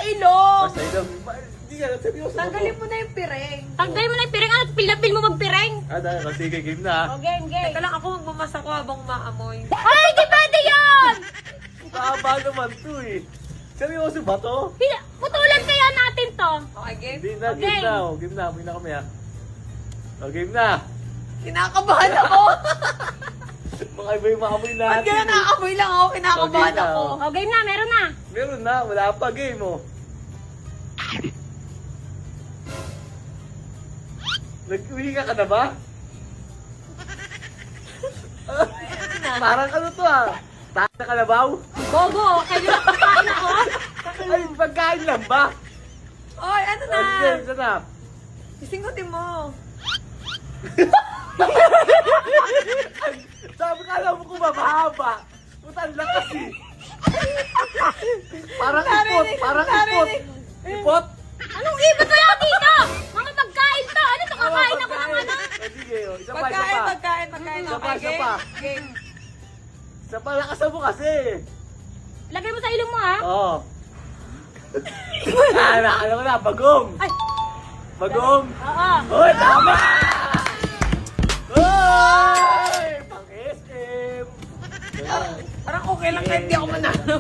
ilong. Sa ilong. Hindi ka, seryoso. Tanggalin mo na yung pireng. Tanggalin mo na yung pireng. Ano, pil mo magpireng. Dahil sige, game na. O, game. Teka lang, ako magmamasa ko habang maamoy. Ay, hindi pwede yun! Mahaba naman to eh. Seryoso ba to? Putulan kaya natin to. Okay, game? Game na, Okay. game na. Game na, game na kami ha. Game na. Kinakabahan ako. Mga iba yung maamoy Ba't natin. kaya nakaamoy lang ako? Kinakabahan Okay na, ako. oh. O, game na. Meron na. Meron na, wala pa game oh. Nag-uwi ka na ba? Parang ano to ah. Tayo na kalabaw? Bobo, kailan kakain ako? Ay, pagkain lang ba? Oy, ano na? Okay, sana. Isingutin mo. Sabi ka alam mo kung mahaba. Putan lang kasi. Parang ipot, parang ipot. narinig. Ipot? Anong ibot wala dito? Mga pagkain to. Ano to? Kakain ako ng ano? Sige, oh, isa pa, isa Pagkain, pa. pagkain. Isa pa, Okay, isa game? pa. Game. Isa pa, lakasan mo kasi. Lagay mo sa ilong mo, ha? Oo. Alam mo na, bagong. Ay, Bagong. oo. Hoy, tama! Hoy! Pang-SM. Parang okay lang kahit di ako manalo.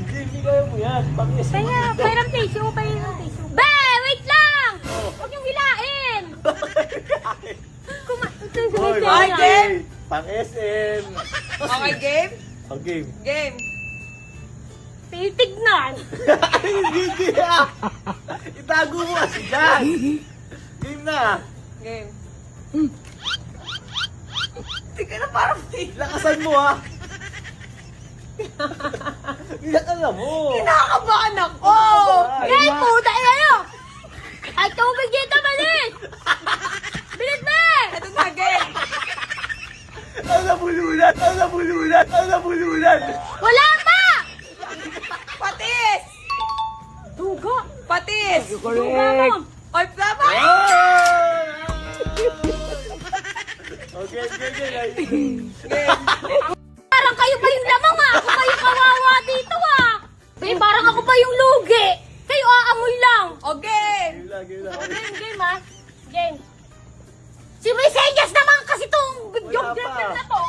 Hindi kaya mo yan. Pang-SM. Kaya, pairam tissue, pairam tissue. Be, wait lang! Huwag niyong hilain! Hoy, Ay, game! Pang-SM. Okay, game? Oh, game. Game. Titignan! Ay, hindi ah. Itago mo kasi dyan. Game na. Game. Hindi ka na parang Lakasan mo ah. Iyak alam mo. kinakabahan ako! Ay, puta kayo! Ay, tubig dito, malis! Bilis ba? Ito na, game! Ang nabulunan! Ang nabulunan! Ang nabulunan! Wala pa! Patis! Duga! Patis! Duga mo! Oy, tama! Okay, okay. Game. Parang kayo pa yung lamang, ha? Ako pa yung kawawa dito, ha? Parang ako pa yung lugi! Kayo aamoy lang! O, game! Game lang, game lang. Game, ha? Game. Si may senyas naman kasi tong video Wala pa. na to.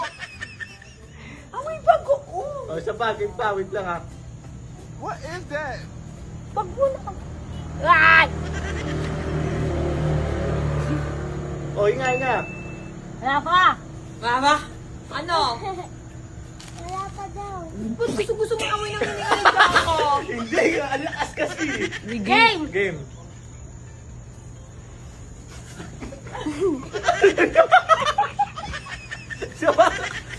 Amoy bago ko! Oh, isa pa, game pa. Wait lang ha. What is that? Bago na ka. Ay! Oh, inga, inga. Wala pa. Mama? Ano? Wala pa daw. Gusto mo amoy ng hinihinga ako. Hindi, ang lakas kasi. Game! Game. Siya ba?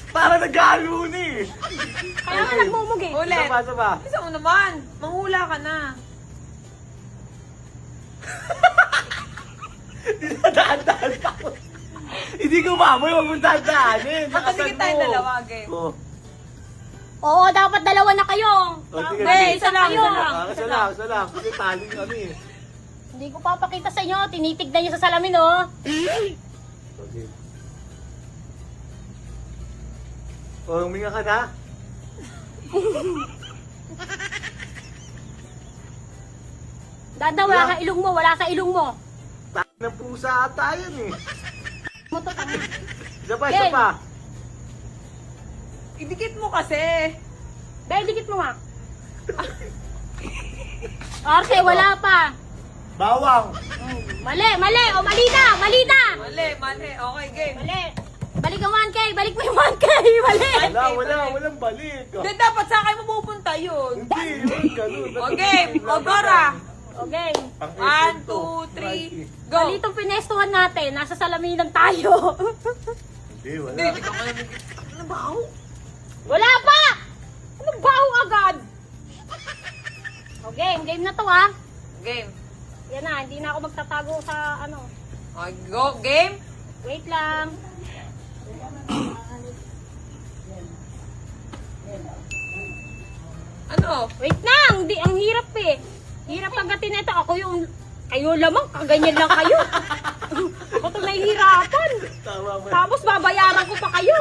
Para nag-halo na eh. Kaya nga Okay. nagmumugi. Isa Ulit. pa, isa pa. Isa mo naman. Manghula ka na. Daan-daan pa ako. Hindi ko mamoy, huwag mong daan-daanin. Magkasigit tayo dalawa, game. Oh. Oo, dapat dalawa na kayo. Oh, sige, Hey, sige. isa lang, kayo. isa lang. Isa lang, isa lang. Kasi taling kami. Hindi ko papakita sa inyo. Tinitignan niyo sa salamin, oh. Okay. Oh, huminga ka na? Dada, wala sa ilong mo. Wala sa ilong mo. Tayo ng pusa ata yan eh. Mo to, tanga. Isa pa, isa Game. pa. Idikit mo kasi. Dahil dikit mo nga. Arte, wala pa. Bawang. Mali, mali. O, mali na. Mali na. Mali, mali. Okay, game. Mali. Balik ang 1K. Balik mo yung 1K. Mali. Walang balik. Hindi, dapat sa akin mapupunta yun. Hindi, yun, ganun. O, game. O, Gora. Okay. One, two, three, go. Malitong pinestuhan natin. Nasa salaminan tayo. Hindi, wala. Hindi, hindi ka kaya Ano ba ako? Wala pa! Ano baho agad? O, game. Game na to, ha? Game. Yan na. Hindi na ako magtatago sa ano. Okay, go. Game. Wait lang. Ano? Wait lang. Hindi, ang hirap eh. Hirap pagdating na ito. Ako yung... Kayo lamang. Kaganyan lang kayo. Ako itong nahihirapan. Tama mo. Tapos babayaran ko pa kayo.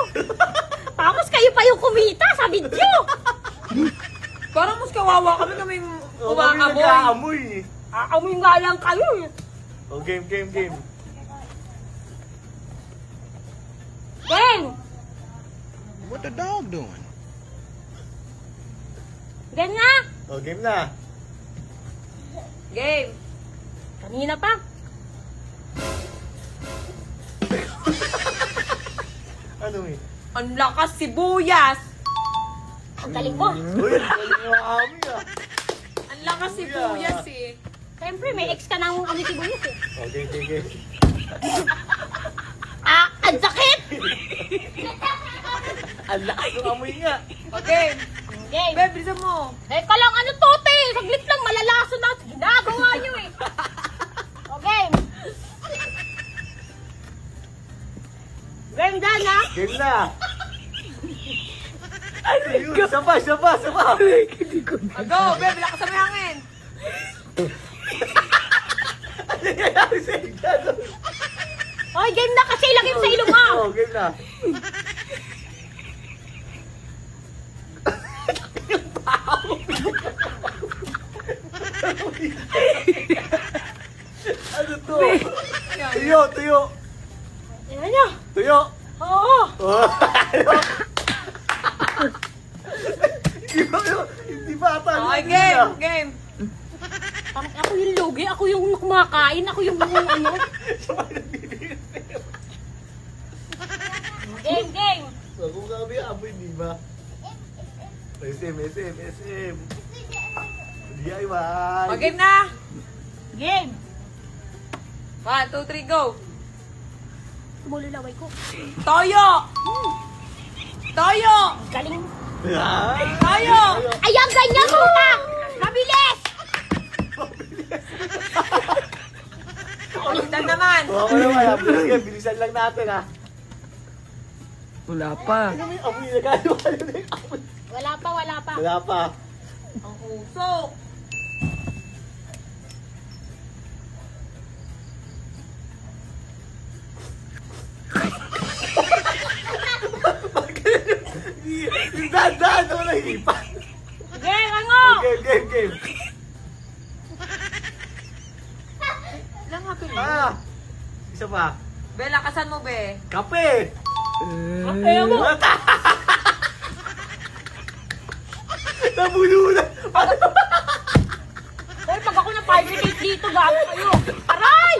Tapos kayo pa yung kumita sa video. Parang mas kawawa kami. Oh, kami Kumakamoy. nag-aamoy eh. Aamoy nga lang kayo eh. Oh, game. Game! What the dog doing? Game na! Oh, game na. Game. Kanina pa. Ano eh? Ang lakas sibuyas. Ang galing ko. Uy, galing mo kami ah. Ang lakas sibuyas eh. Siyempre, may ex ka ng amoy sibuyas eh. Oh, game. Ah, ang sakit! Ang lakas ng amoy nga. O game. Game! Beb, bilisan mo. Teka lang, ano to, te? Saglit lang, malalaso na. Ginagawa nyo eh. O, game! Game dyan, ha? Game na. Ano yun? Sapa. O go, Beb, lakas mo yung hangin. Ano nangyayari sa inyo? Oy, game na kasi ilagay mo sa ilong mo. Oh, game na. Ano to? Tuyo. Ayan nyo. Tuyo. Oo. Oh, ano? Hindi ba ata? Okay, game. Parang ako yung lugi, ako yung kumakain, ako yung ano. Game. Kung kami amoy, di ba? SM. DIY. O game na. Game. 1, 2, 3, go. Bululaway ko. Toyo. Galing. Ay! Toyo. Ayan, ganyan, puta! Mabilis! Ulitan naman. Oo naman, bilisan lang natin ha. Wala pa. Ano may amoy na gano'n? Ano na yung amoy? Wala pa. Wala pa. Ang usok. Yung daan ako nahihipan. Game, ano? Game. Lang happy Isa pa. Be, lakasan mo, be. Kape. Ayaw mo. Nabulunan. Hoy, pag ako na-vibrate dito, gago kayo. Aray!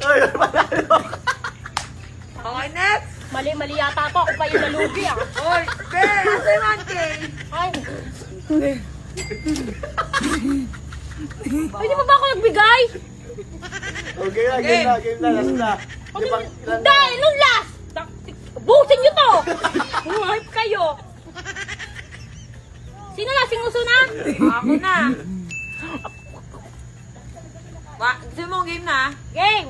Ay, panalo. Okay, next. Mali yata to. Ako pa yung nalugi, ah. Oy, be, asa yung ante? Ay. Pwede mo ba ako nagbigay? Okay na, game na, last na. Di ba, ilan na? Hindi, nung last. Busin nyo to. Hype kayo. Sino na? Sinuso na? Ako na. Gusto mo game na? Game.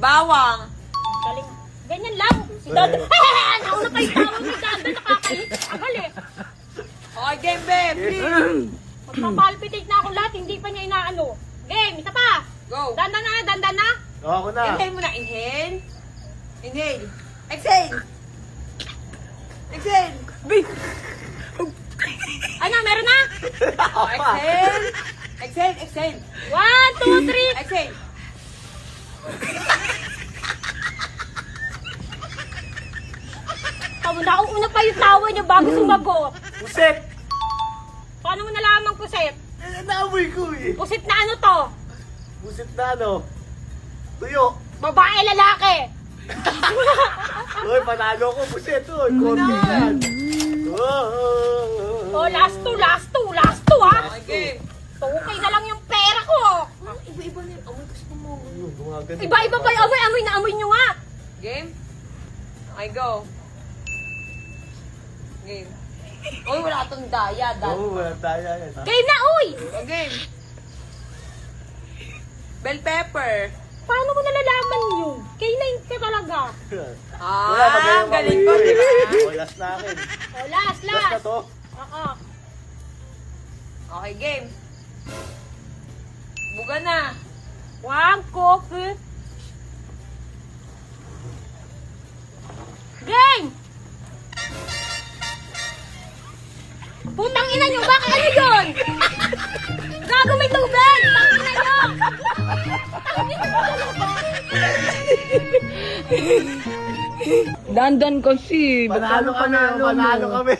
Bawang. Galing. Ganyan lang. Si Dada. Nauna pa yung tawag ni Dada. Nakakait. Agal eh. Okay, game, be, please. Magpapalpitate na ako lahat. Hindi pa niya inaano. Game. Isa pa. Go. Dandan na. Oo, ako na. Inhale mo na. Inhale. Exhale. Ano, meron na? Oh, exhale. 1, 2, 3. Exhale. Nauna pa yung tawa niya bago sumagot. Puset. Paano mo nalaman pusit? Naamoy ko eh. Pusit na ano to? Puset na ano? Tuyo. Babae, lalaki. Uy, panalo ko puset. Uy, konti yan. Oh, last two ha. Okay, game. Okay na lang yung pera ko. Iba-iba na yung amoy gusto mo. Gumagano. Iba-iba pa yung amoy na amoy nyo nga. Game? Okay, go. Game. Uy, wala tong daya. Oo, wala tayo yan. ha? Game na, uy. O, game. Bell pepper. Paano mo nalalaman yun? K9 ka talaga. Wala, magaling galing ako ko, eh. di ba? Oh, last na akin. Oh, last. Last na to. Oo. Okay, game. Buga na. One coffee. ina nyo, bakit ano yun? Gago may tubig! Tang ina nyo! Dandan kasi. Panalo kami, panalo kami.